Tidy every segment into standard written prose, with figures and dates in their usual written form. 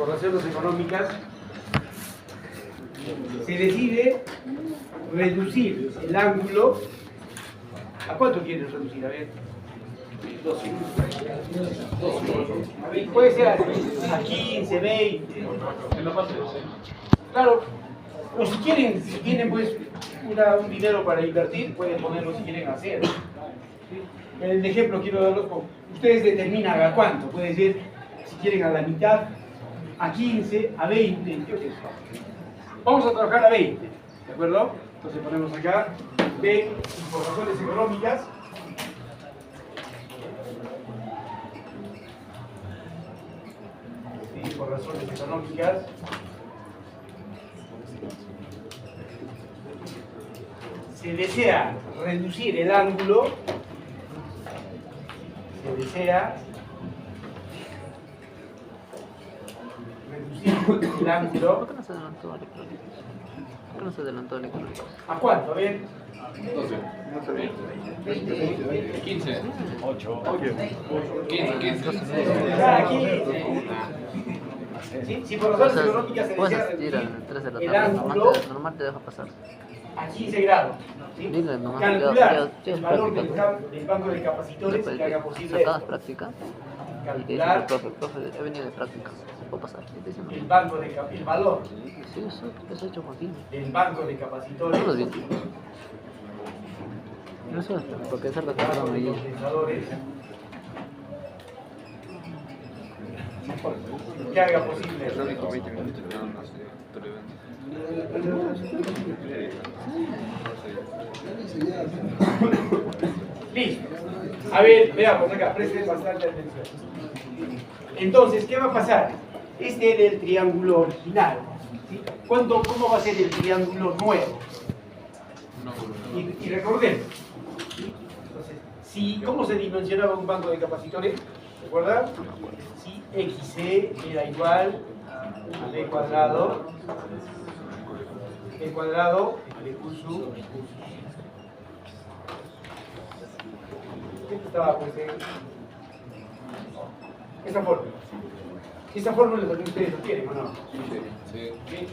por razones económicas, se decide reducir el ángulo. ¿A cuánto quieres reducir? A ver. 12. A ver, puede ser a 15, 20. Claro. O si quieren, si tienen pues un dinero para invertir, pueden ponerlo si quieren hacer. El ejemplo quiero darlos con. Ustedes determinan a cuánto. Puede ser, si quieren, a la mitad, a 15, a 20. Yo qué sé. Vamos a trabajar a 20. ¿De acuerdo? Entonces ponemos acá B por razones económicas. Sí, por razones económicas. Se desea reducir el ángulo. Se desea reducir el ángulo. ¿Por qué no se adelantó al electrónico? ¿Por qué no se adelantó al electrónico? ¿A cuánto? A ver. 12. 15. 8. 15. Aquí. Si por razones económicas se desea reducir el ángulo normal te deja pasar. a 15 grados. ¿Sí? Dile, nomás Calcular yo el valor práctica. del banco de capacitores que haga posible Sacabas práctica y te dice calcular el profe, he venido de práctica, puedo pasar. Y te dicen, el banco de el valor sí, eso he hecho Joaquín. del banco de capacitores. No lo digo. No sé, porque es algo que Banco no me de dice. condensadores que haga posible. Listo. A ver, veamos acá, presten bastante atención. Entonces, ¿qué va a pasar? Este era el triángulo original. ¿Sí? ¿Cómo va a ser el triángulo nuevo? Y recordemos. ¿Sí? Entonces, ¿cómo se dimensionaba un banco de capacitores? ¿Recuerdan? Si XC era igual a B cuadrado de Q sub. Esto estaba pues en esta fórmula. Esta fórmula también ustedes lo quieren, ¿o no? Sí. ¿Sí?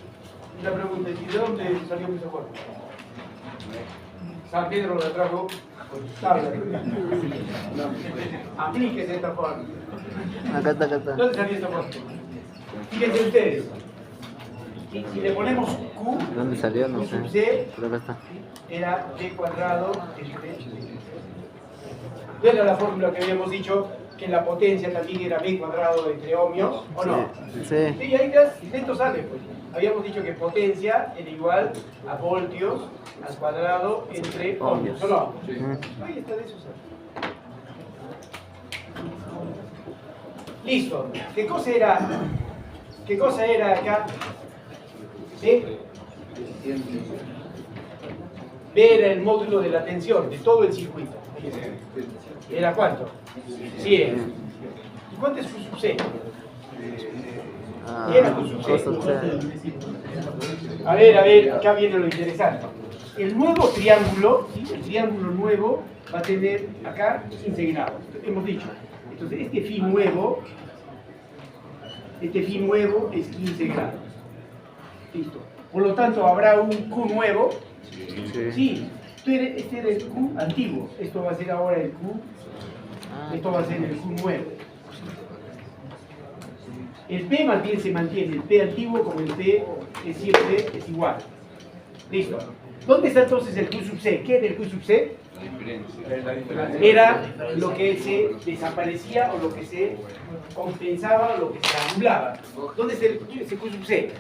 Y la pregunta es, ¿y de dónde salió esa fórmula? San Pedro la trajo con tabla. Aplíquese esta fórmula. Acá está. ¿Dónde salió esta fórmula? Fíjense ustedes. Si le ponemos Q, ¿Dónde salió? No Q sé. sub C Pero acá está. era B cuadrado entre. ¿No era la fórmula que habíamos dicho que la potencia también era B cuadrado entre ohmios? ¿O no? Sí. Sí, ahí ya esto sale, pues. Habíamos dicho que potencia era igual a voltios al cuadrado entre ohmios, ¿o no? Ahí está, de eso sale. Listo. ¿Qué cosa era acá? ¿Sí? B era el módulo de la tensión de todo el circuito. ¿Era cuánto? 100. ¿Y cuánto es Q sub C? ¿Qué era Q sub C? A ver, acá viene lo interesante. El nuevo triángulo, ¿sí? El triángulo nuevo va a tener acá 15 grados. Hemos dicho. Entonces, este phi nuevo es 15 grados. Listo. Por lo tanto, habrá un Q nuevo. Sí. Este era el Q antiguo. Esto va a ser ahora el Q. Esto va a ser el Q nuevo. El P se mantiene. El P antiguo como el P es siempre es igual. Listo. ¿Dónde está entonces el Q sub C? ¿Qué era el Q sub C? Era lo que se desaparecía o lo que se compensaba o lo que se anulaba. ¿Dónde está ese Q sub C?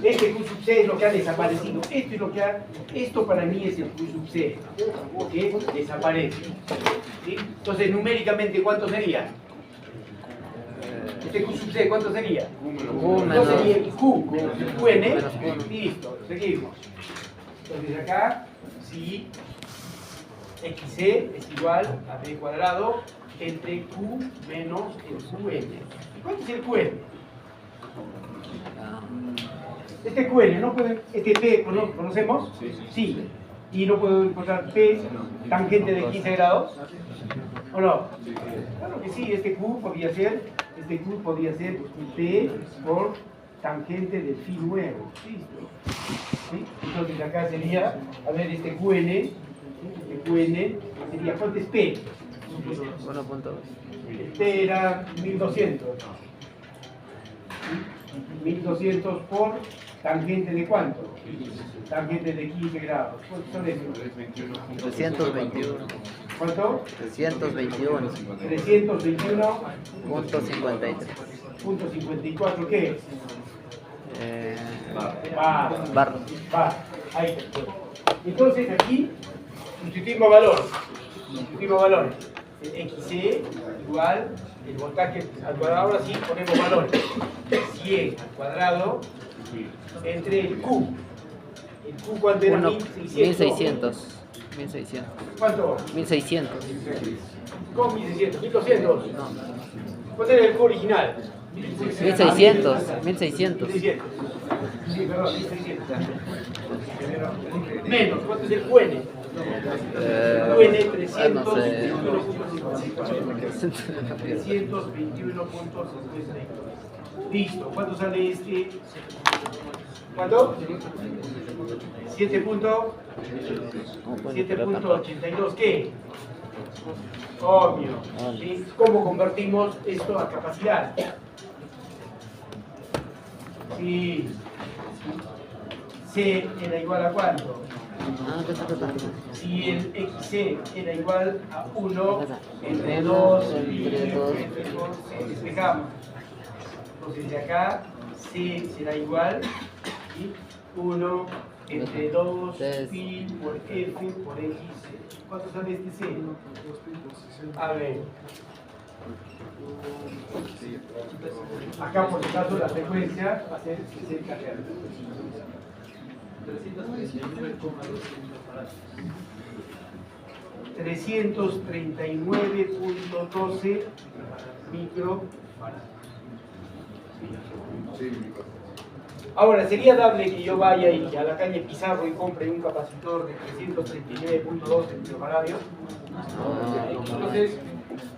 Este Q sub C es lo que ha desaparecido. Esto es lo que esto para mí es el Q sub C, que desaparece. ¿Sí? Entonces, numéricamente, ¿cuánto sería? Este Q sub C, ¿cuánto sería? No sería el Q menos el QN. Y listo, seguimos. Entonces acá, si XC es igual a B cuadrado entre Q menos el QN. ¿Cuánto es el QN? Este QN, ¿no puede, este P conocemos? Sí. ¿Y no puedo encontrar P tangente de 15 grados? ¿O no? Claro que sí, este Q podría ser Este Q podría ser P por tangente del phi nuevo. ¿Listo? ¿Sí? Entonces acá sería, a ver, este QN sería, ¿cuánto es P? 1.2. P era 1200. 1200 por tangente de cuánto? Tangente de 15 grados. ¿Cuántos son esos? 321. ¿Cuánto? 321. 321.53. Punto 54, ¿qué es? Bar. Ahí está. Entonces aquí sustituimos valores. El XC igual el voltaje al cuadrado. Ahora sí ponemos valores. 100 al cuadrado entre el Q. ¿El Q cuánto era? 1600. ¿Cuánto? 1600. ¿Cómo 1600? 1200. ¿Cuánto era el Q original? 1600. 1600. 1600. Sí, perdón, 1600. Menos, ¿cuánto es el QN? QN 321.54. 321.54. Listo, ¿cuánto sale este? ¿Cuánto? 7.82. ¿Qué? Ohmio. ¿Sí? ¿Cómo convertimos esto a capacidad? Sí. C era igual a cuánto? Si el XC era igual a 1 entre 2 despejamos. Entonces de acá C será igual a 1 entre 2 pi por F por X. ¿Cuánto sale este C? A ver. Acá por si acaso la frecuencia va a ser 60 Hz. 339.12 microfarads. Ahora, ¿sería dable que yo vaya a la calle Pizarro y compre un capacitor de 339.12 microfarads? Entonces,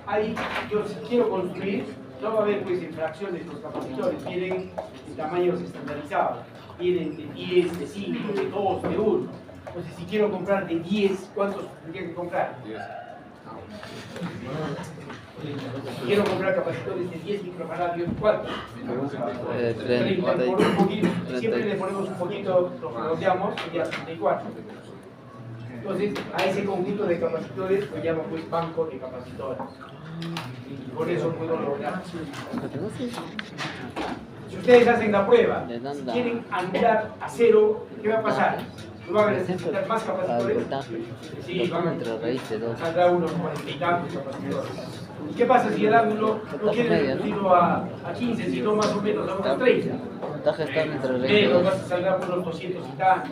ahí yo si quiero construir, no va a haber pues en fracciones los capacitores, tienen tamaños estandarizados, tienen de 10, de 5, de 2, de 1. Entonces, si quiero comprar de 10, ¿cuántos tendría que comprar? 10. Si quiero comprar capacitores de 10 microfarads, ¿cuántos? 30 por un poquito, siempre le ponemos un poquito, lo redondeamos, sería 34. Entonces, a ese conjunto de capacitores lo llamo pues banco de capacitores. Y por eso puedo lograr. Si ustedes hacen la prueba, si quieren anular a cero, ¿qué va a pasar? ¿No van a necesitar más capacitores? Sí, van a saldrá unos 40 y tantos capacitores. ¿Qué pasa si el ángulo no quiere reducirlo a 15, sino más o menos a unos 30? Menos, saldrá unos 200 y tantos.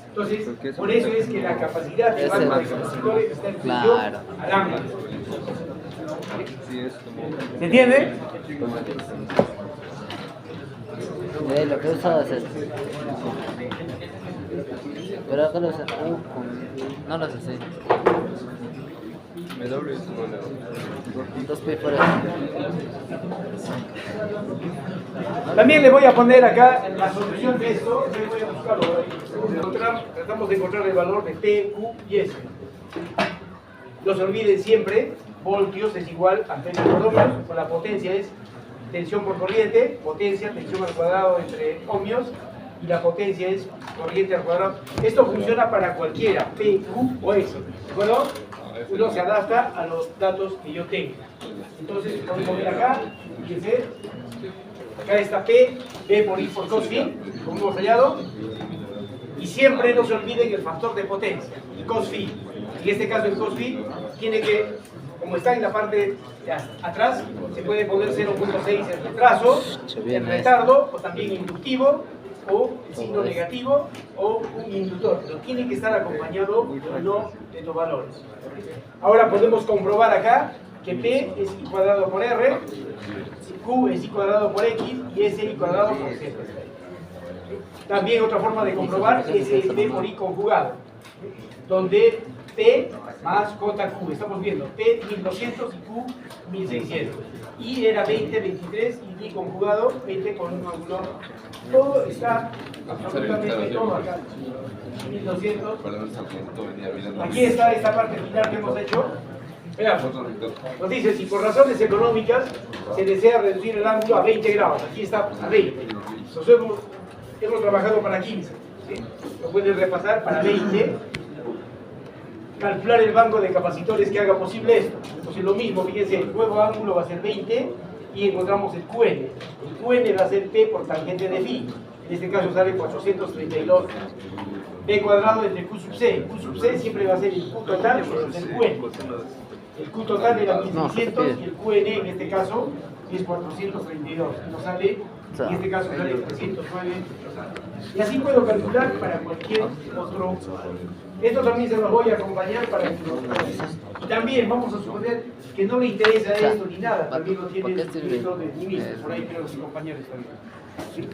Entonces, por eso es que la capacidad de banco de capacitores está en función al ángulo. ¿Se entiende? Lo que he usado es esto. Pero acá lo usé. No lo sé. También le voy a poner acá la solución de esto. Yo voy a buscarlo. Tratamos de encontrar el valor de P, Q y S. No se olviden siempre, voltios es igual a tensión por ohmios, con la potencia es tensión por corriente, potencia, tensión al cuadrado entre ohmios, y la potencia es corriente al cuadrado. Esto funciona para cualquiera, P, Q o S, ¿de acuerdo? Uno se adapta a los datos que yo tenga. Entonces, podemos ver acá, fíjense, acá está P, P por I por cos phi, como hemos hallado, y siempre no se olviden el factor de potencia, el cos phi. En este caso el cos phi tiene que, como está en la parte de atrás, se puede poner 0.6 en retraso, en retardo, o también inductivo, o el signo negativo, o un inductor. Pero tiene que estar acompañado no de estos valores. Ahora podemos comprobar acá que P es I cuadrado por R, Q es I cuadrado por X y S I cuadrado por Z. También otra forma de comprobar es el P por I conjugado, donde P más JQ. Estamos viendo P 1200 y Q 1600. Y era 20, 23 y D conjugado 20 con un ángulo. Todo está absolutamente todo acá. 1200. Aquí está esta parte final que hemos hecho. Veamos. Nos dice, si por razones económicas se desea reducir el ángulo a 20 grados. Aquí está a 20. Entonces hemos trabajado para 15. ¿Sí? Lo pueden repasar para 20. Calcular el banco de capacitores que haga posible esto. Entonces lo mismo, fíjense, el nuevo ángulo va a ser 20 y encontramos el QN. El QN va a ser P por tangente de phi. En este caso sale 432 P cuadrado entre Q sub C. Q sub C siempre va a ser el Q total menos el QN. El Q total era 1600 y el QN en este caso es 432. Nos sale, en este caso sale 309. Y así puedo calcular para cualquier otro. Esto también se los voy a acompañar para que lo vean. Y también vamos a suponer que no le interesa esto ni nada. También lo tiene escrito de mí mismo. Por ahí creo que mis compañeros también. ¿Sí?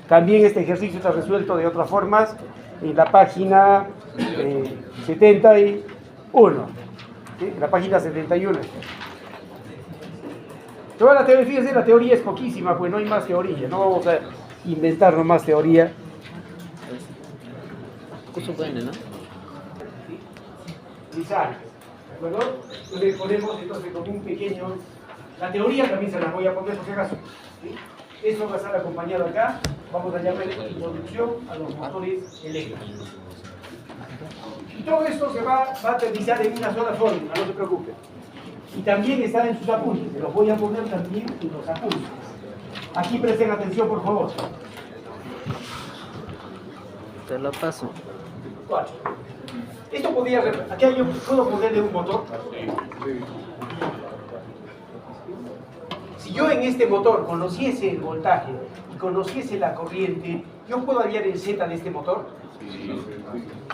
También este ejercicio está resuelto de otras formas en la página 71. ¿Sí? La página 71. Toda la teoría, fíjense, la teoría es poquísima, pues no hay más teoría. No vamos a inventarnos más teoría. Curso QN, ¿no? Lineal, ¿de acuerdo? Entonces ponemos entonces como un pequeño. La teoría también se la voy a poner por si acaso. ¿Sí? Eso va a estar acompañado acá. Vamos a llamarle introducción a los motores eléctricos. Y todo esto se va a aterrizar en una sola fórmula, no se preocupen. Y también está en sus apuntes, se los voy a poner también en los apuntes. Aquí presten atención, por favor. Te lo paso. 4. Esto podría, aquí yo puedo ponerle un motor. Si yo en este motor conociese el voltaje y conociese la corriente, ¿yo puedo hallar el Z de este motor?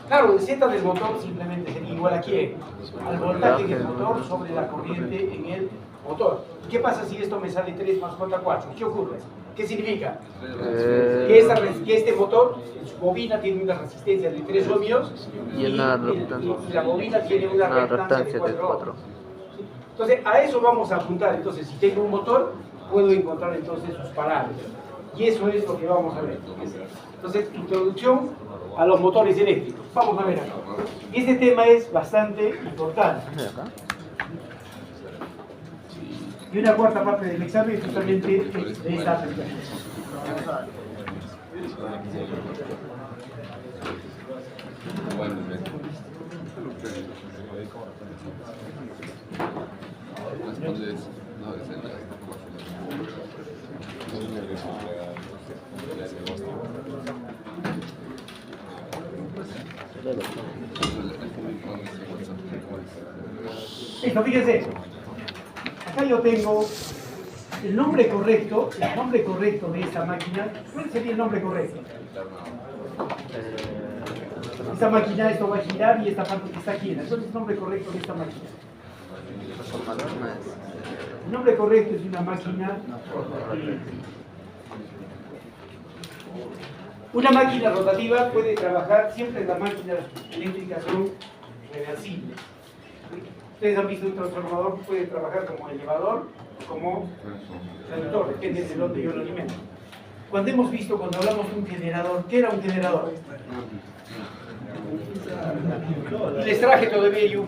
Claro, el Z del motor simplemente sería igual a ¿quién? Al voltaje del motor sobre la corriente en el motor. ¿Qué pasa si esto me sale 3 más J 4? ¿Qué ocurre? ¿Qué significa? Que este motor, su bobina tiene una resistencia de 3 ohmios y la bobina tiene una reactancia de 4. Entonces, a eso vamos a apuntar. Entonces, si tengo un motor, puedo encontrar entonces sus parámetros. Y eso es lo que vamos a ver. Entonces, introducción a los motores eléctricos. Vamos a ver acá. Este tema es bastante importante. Y una cuarta parte del examen justamente de esta aplicación. Listo, fíjense. Acá yo tengo el nombre correcto de esta máquina. ¿Cuál sería el nombre correcto? Esta máquina, esto va a girar y esta parte que está quieta. ¿Cuál es el nombre correcto de esta máquina? El nombre correcto es una máquina rotativa. Una máquina rotativa puede trabajar, siempre las máquinas eléctricas son reversibles. Ustedes han visto un transformador que puede trabajar como elevador, como reductor, depende de dónde yo lo alimento. Cuando hablamos de un generador, ¿qué era un generador? Y les traje todavía yo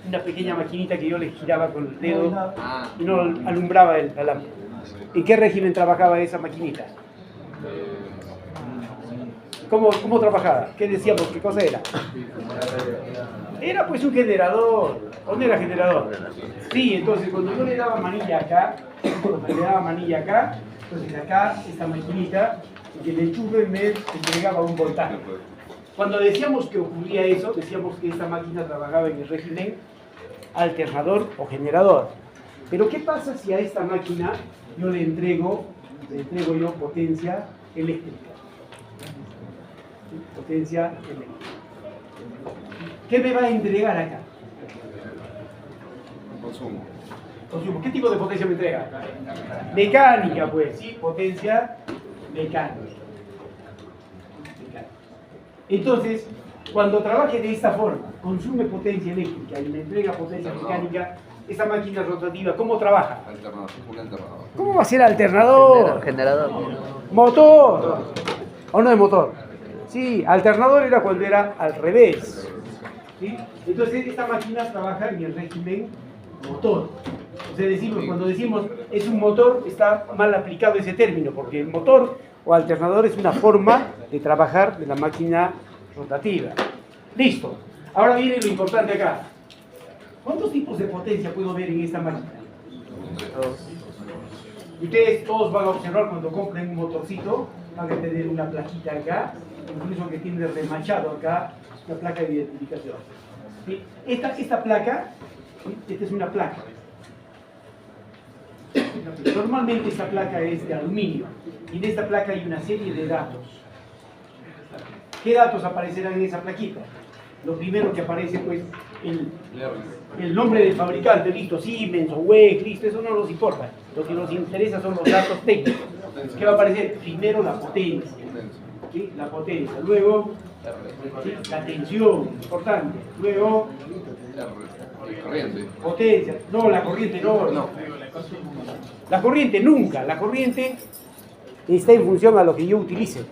una pequeña maquinita que yo le giraba con el dedo y no alumbraba la lámpara. ¿En qué régimen trabajaba esa maquinita? ¿Cómo trabajaba? ¿Qué decíamos? ¿Qué cosa era? Era pues un generador. ¿Dónde era generador? Sí, entonces cuando yo le daba manilla acá, entonces acá esta maquinita, que el enchufe me entregaba un voltaje. Cuando decíamos que ocurría eso, decíamos que esta máquina trabajaba en el régimen alternador o generador. Pero ¿qué pasa si a esta máquina yo le entrego yo potencia eléctrica? Potencia eléctrica. ¿Qué me va a entregar acá? Consumo. ¿Qué tipo de potencia me entrega? Mecánica, pues, ¿sí? Potencia mecánica. Entonces, Cuando trabaje de esta forma, consume potencia eléctrica y me entrega potencia mecánica, esta máquina rotativa, ¿cómo trabaja? Alternador, un alternador. ¿Cómo va a ser alternador? Generador. Motor. ¿O no es motor? Sí, alternador era cuando era al revés. ¿Sí? Entonces esta máquina trabaja en el régimen motor. O sea, cuando decimos es un motor, está mal aplicado ese término, porque el motor o alternador es una forma de trabajar de la máquina rotativa. Listo. Ahora viene lo importante acá. ¿Cuántos tipos de potencia puedo ver en esta máquina? Ustedes todos van a observar cuando compren un motorcito, van a tener una plaquita acá, incluso que tiene remachado acá, una placa de identificación. ¿Sí? Esta placa, esta es una placa. Normalmente esta placa es de aluminio y en esta placa hay una serie de datos. ¿Qué datos aparecerán en esa plaquita? Lo primero que aparece pues el nombre del fabricante, listo, Siemens o WEG, listo, eso no nos importa. Lo que nos interesa son los datos técnicos. ¿Qué va a aparecer? Primero la potencia, ¿sí? La potencia, luego ¿sí? La tensión, importante, luego Corriente. potencia, no, la corriente no. La corriente nunca, la corriente está en función a lo que yo utilice.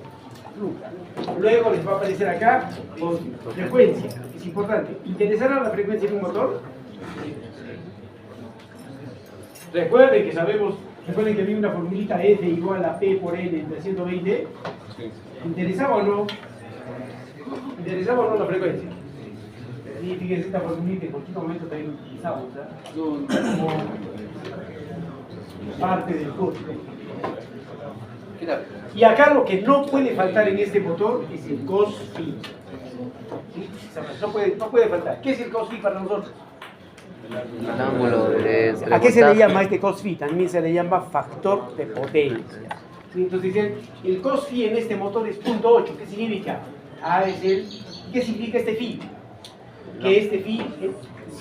Nunca. Luego les va a aparecer acá con frecuencia, es importante. ¿Interesará la frecuencia en un motor? Recuerden que había una formulita F igual a P por N entre 120. ¿Interesaba o no? ¿Interesaba o no la frecuencia? Y fíjense esta formulita en cualquier momento también utilizamos, como parte del curso. Y acá lo que no puede faltar en este motor es el cos-phi. ¿Sí? No puede faltar. ¿Qué es el cos-phi para nosotros? El ángulo de ¿A qué se le llama este cos-phi? También se le llama factor de potencia. ¿Sí? Entonces dicen, el cos-phi en este motor es 0.8. ¿Qué significa? ¿Qué significa este phi? Que este phi,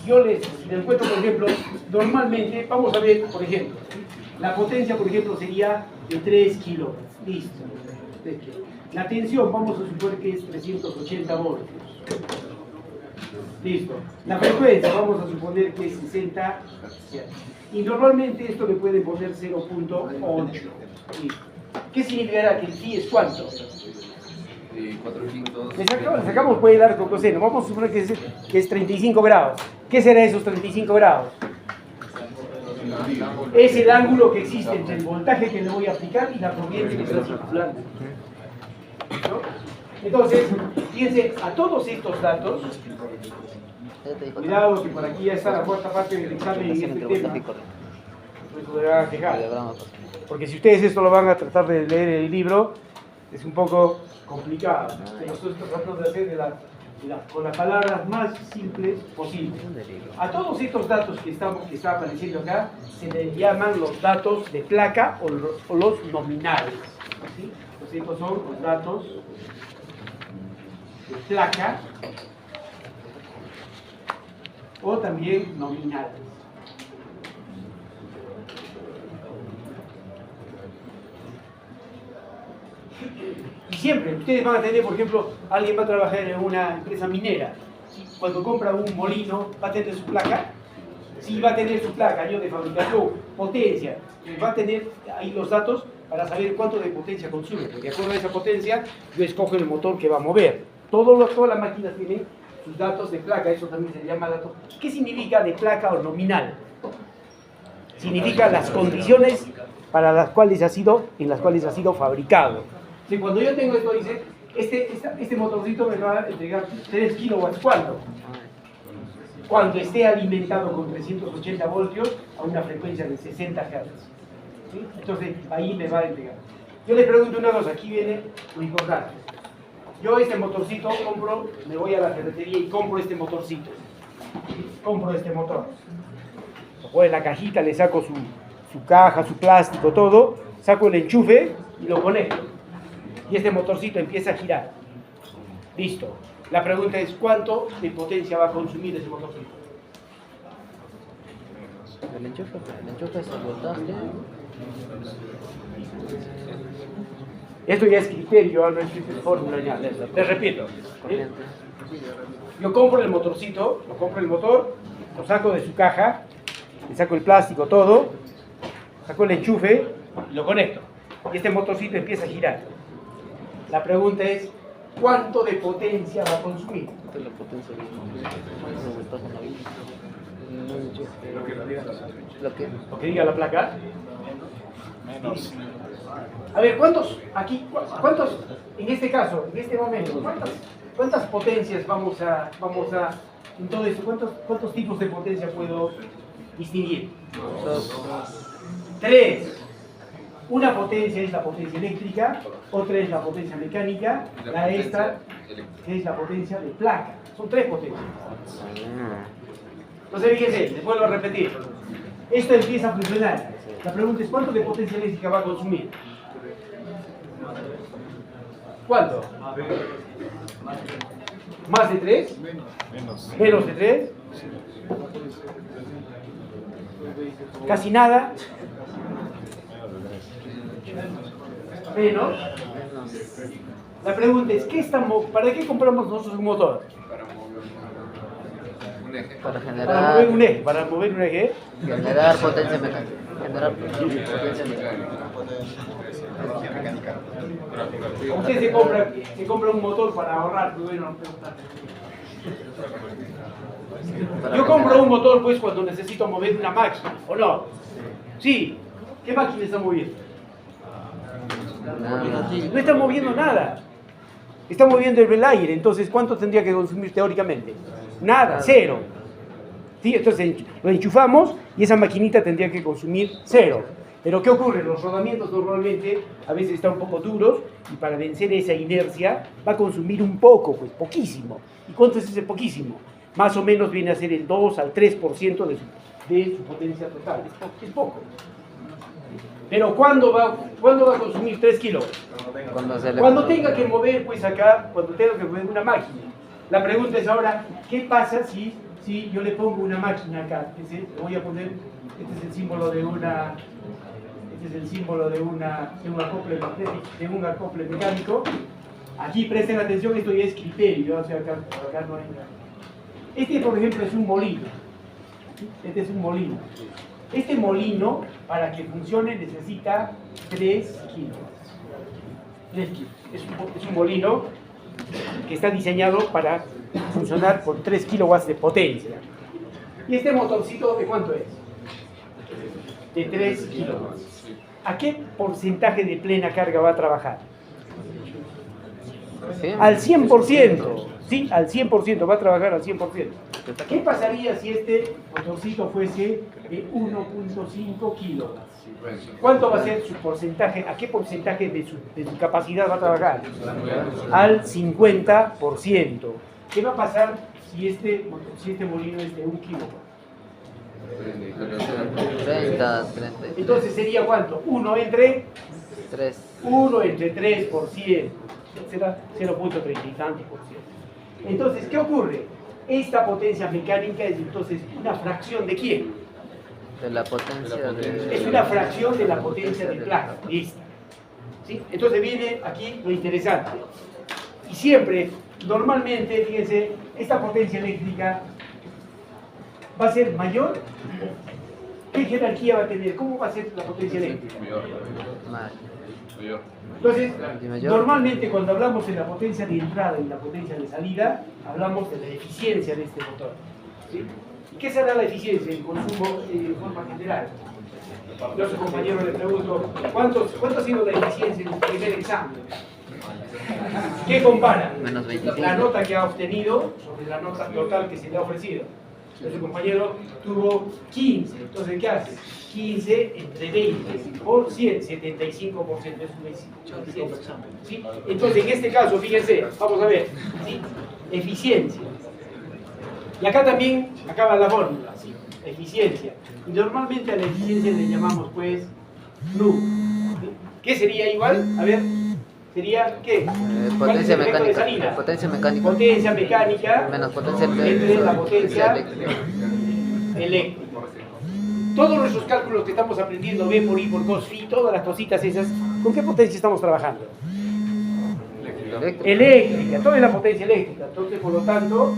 si lo encuentro, por ejemplo, normalmente, vamos a ver, por ejemplo, la potencia, por ejemplo, sería de 3 kilovatios. Listo. La tensión, vamos a suponer que es 380 voltios. Listo. La frecuencia, vamos a suponer que es 60 Hz. Y normalmente esto le puede poner 0.8. Listo. ¿Qué significará que el phi es cuánto? 4 quintos. Le sacamos pues el arco coseno. Vamos a suponer que es 35 grados. ¿Qué será esos 35 grados? Es el ángulo que existe entre el voltaje que le voy a aplicar y la corriente que está circulando. ¿No? Entonces, fíjense, a todos estos datos, cuidado que por aquí ya está la cuarta parte del examen en este tema, eso se van a fijar. Porque si ustedes esto lo van a tratar de leer en el libro, es un poco complicado. Nosotros tratamos de hacer con las palabras más simples posibles. A todos estos datos que están apareciendo acá se les llaman los datos de placa o los nominales. ¿Sí? Entonces estos son los datos de placa o también nominales. Y siempre, ustedes van a tener, por ejemplo, alguien va a trabajar en una empresa minera. Cuando compra un molino, va a tener su placa. Sí, va a tener su placa, año de fabricación, potencia. Va a tener ahí los datos para saber cuánto de potencia consume. De acuerdo a esa potencia, yo escojo el motor que va a mover. Todas las máquinas tienen sus datos de placa, eso también se llama datos. ¿Qué significa de placa o nominal? Significa las condiciones para las cuales ha sido fabricado. Si cuando yo tengo esto, dice, este motorcito me va a entregar 3 kilowatts, ¿cuándo? Cuando esté alimentado con 380 voltios a una frecuencia de 60 Hz. ¿Sí? Entonces, ahí me va a entregar. Yo les pregunto una cosa, aquí viene lo importante. Yo este motorcito me voy a la ferretería y compro este motorcito. Compro este motor. Lo pongo en la cajita, le saco su caja, su plástico, todo, saco el enchufe y lo conecto. Y este motorcito empieza a girar. Listo. La pregunta es, ¿cuánto de potencia va a consumir ese motorcito? El enchufe es el voltaje. Esto ya es criterio, no es fórmula ya. Les repito. Corriente. Yo compro el motorcito, lo saco de su caja, le saco el plástico, todo, saco el enchufe y lo conecto. Y este motorcito empieza a girar. La pregunta es, ¿cuánto de potencia va a consumir? Esta es la potencia de lo que Lo que diga la placa. A ver, ¿cuántos, en este caso, en este momento, cuántas potencias vamos a, en todo esto, cuántos tipos de potencia puedo distinguir? 3. Una potencia es la potencia eléctrica, otra es la potencia mecánica, esta es la potencia de placa. Son 3 potencias. Entonces fíjense, les vuelvo a repetir. Esto empieza a funcionar. La pregunta es, ¿cuánto de potencia eléctrica va a consumir? ¿Cuánto? ¿Más de 3? ¿Menos de 3? ¿Casi nada? ¿Menos? La pregunta es, ¿para qué compramos nosotros un motor? para Para mover un eje. generar potencia mecánica. Generar potencia mecánica. Usted se compra un motor para ahorrar, bueno, yo compro un motor pues cuando necesito mover una máquina, ¿o no? Sí. ¿Qué máquina está moviendo? No está moviendo nada. Está moviendo el aire, entonces ¿cuánto tendría que consumir teóricamente? Nada, 0. ¿Sí? Entonces lo enchufamos y esa maquinita tendría que consumir 0. Pero ¿qué ocurre? Los rodamientos normalmente a veces están un poco duros y para vencer esa inercia va a consumir un poco, pues poquísimo. ¿Y cuánto es ese poquísimo? Más o menos viene a ser el 2 al 3% de su potencia total. Es poco. Pero ¿cuándo va a consumir 3 kilos? Cuando tenga que mover, pues acá, cuando tenga que mover una máquina. La pregunta es ahora, ¿qué pasa si yo le pongo una máquina acá? Le voy a poner, este es el símbolo de una... Este es el símbolo de un acople magnético, de un acople mecánico. Aquí presten atención, esto ya es criterio, o sea, acá no hay nada. Este, por ejemplo, es un molino. Este es un molino. Este molino, para que funcione, necesita 3 kilos. 3 kilos. Es un molino que está diseñado para funcionar con 3 kilowatts de potencia. ¿Y este motorcito de cuánto es? De 3 kilowatts. ¿A qué porcentaje de plena carga va a trabajar? Al 100%. Sí, al 100%, va a trabajar al 100%. ¿Qué pasaría si este motorcito fuese de 1.5 kilowatts? ¿Cuánto va a ser su porcentaje? ¿A qué porcentaje de su capacidad va a trabajar? Al 50%. ¿Qué va a pasar si este molino es de 1 kilowatt? 30. Entonces sería ¿cuánto? 1 entre 3. 1 entre 3%. Será 0.30 y tantos por ciento. Entonces, ¿qué ocurre? Esta potencia mecánica es entonces una fracción ¿de quién? De la potencia de... Es una fracción de la potencia de placa, de esta. ¿Sí? Entonces viene aquí lo interesante. Y siempre, normalmente, fíjense, esta potencia eléctrica va a ser mayor. ¿Qué jerarquía va a tener? ¿Cómo va a ser la potencia eléctrica? Mayor. Entonces, normalmente cuando hablamos de la potencia de entrada y la potencia de salida, hablamos de la eficiencia de este motor. ¿Sí? ¿Y qué será la eficiencia? El consumo de forma general. Yo a su compañero le pregunto, ¿cuánto ha sido la eficiencia en el primer examen? ¿Qué compara? Menos 25. La nota que ha obtenido sobre la nota total que se le ha ofrecido. Su compañero tuvo 15, entonces ¿qué hace? 15 entre 20 por 100, 75%, es una eficiencia. ¿Sí? Entonces en este caso, fíjense, vamos a ver, ¿sí? Eficiencia. Y acá también acaba la fórmula, ¿sí? Eficiencia. Y normalmente a la eficiencia le llamamos pues nu. ¿Sí? ¿Qué sería igual? A ver, sería ¿qué? Potencia mecánica. Potencia mecánica menos potencia entre la potencia eléctrica. Todos nuestros cálculos que estamos aprendiendo, B por I por cos phi, todas las cositas esas, ¿con qué potencia estamos trabajando? Eléctrica. eléctrica, todo es la potencia eléctrica. Entonces, por lo tanto,